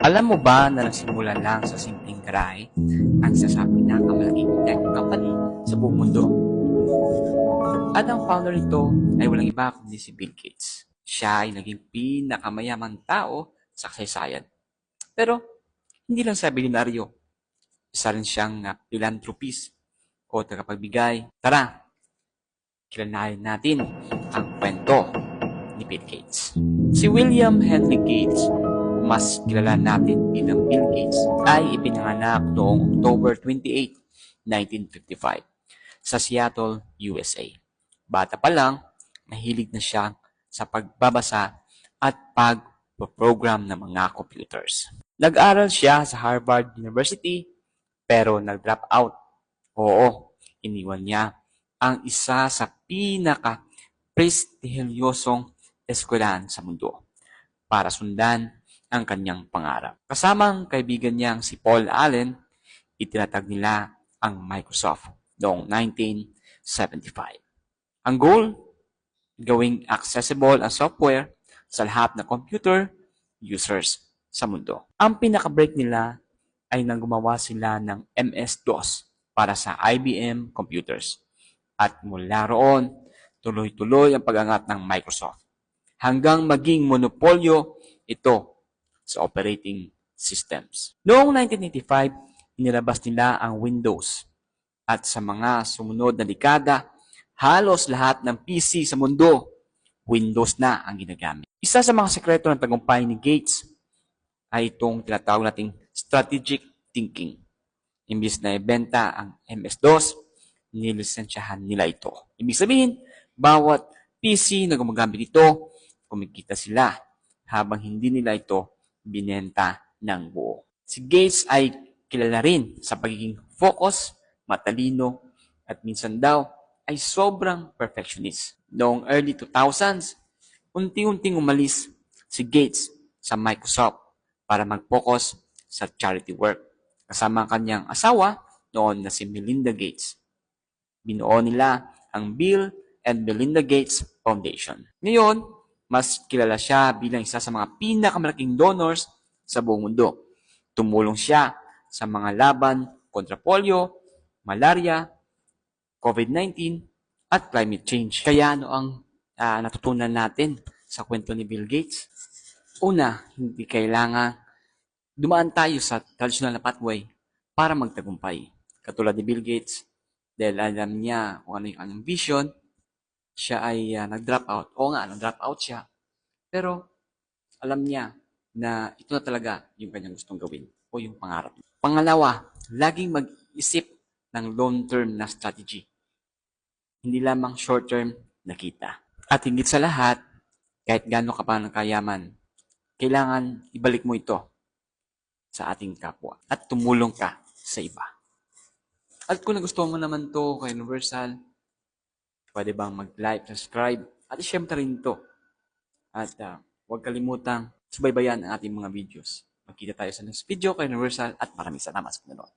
Alam mo ba na nagsimula lang sa simpleng garahe ang isa sa pinakamalaking tech company sa buong mundo? At ang founder nito ay walang iba kundi si Bill Gates. Siya ay naging pinakamayamang tao sa kasaysayan. Pero hindi lang siya bilyonaryo. Isa rin siyang philanthropist o tagapagbigay. Tara, kilalanin natin ang kwento ni Bill Gates. Si William Henry Gates, o mas kilala natin bilang Bill Gates, ay ipinanganak noong October 28, 1955 sa Seattle, USA. Bata pa lang, mahilig na siya sa pagbabasa at pag-program ng mga computers. Nag-aral siya sa Harvard University pero nag-drop out. Oo, iniwan niya ang isa sa pinaka-prestigyosong eskwelahan sa mundo para sundan ang kanyang pangarap. Kasamang kaibigan niyang si Paul Allen, itinatag nila ang Microsoft noong 1975. Ang goal, gawing accessible ang software sa lahat ng computer users sa mundo. Ang pinaka-break nila ay nang gumawa sila ng MS-DOS para sa IBM computers. At mula roon, tuloy-tuloy ang pag-angat ng Microsoft hanggang maging monopolyo ito sa operating systems. Noong 1985, inilabas nila ang Windows at sa mga sumunod na dekada, halos lahat ng PC sa mundo, Windows na ang ginagamit. Isa sa mga sekreto ng tagumpay ni Gates ay itong tinatawag nating strategic thinking. Imbis na ibenta ang MS-DOS, nilisensyahan nila ito. Ibig sabihin, bawat PC na gumagamit ito, kumikita sila habang hindi nila ito binenta ng buo. Si Gates ay kilala rin sa pagiging focus, matalino, at minsan daw ay sobrang perfectionist. Noong early 2000s, unti-unting umalis si Gates sa Microsoft para mag-focus sa charity work. Kasama ang kanyang asawa noon na si Melinda Gates. Binuo nila ang Bill and Melinda Gates Foundation. Ngayon, mas kilala siya bilang isa sa mga pinakamalaking donors sa buong mundo. Tumulong siya sa mga laban kontra polio, malaria, COVID-19, at climate change. Kaya ano ang natutunan natin sa kwento ni Bill Gates? Una, hindi kailangan dumaan tayo sa traditional na pathway para magtagumpay. Katulad ni Bill Gates, dahil alam niya kung ano yung kanyang vision, siya ay nag-drop out. Oo nga, nag-drop out siya. Pero alam niya na ito na talaga yung kanyang gustong gawin o yung pangarap. Pangalawa, laging mag-isip ng long-term na strategy. Hindi lamang short-term na kita. At higit sa lahat, kahit gaano ka pa ng kayaman, kailangan ibalik mo ito sa ating kapwa at tumulong ka sa iba. At kung nagustuhan mo naman to kay Universal, pwede bang mag-like, subscribe, at i-share rin ito. At huwag kalimutang subaybayan ang ating mga videos. Magkita tayo sa next video kay Universal at maraming salamat sa panonood.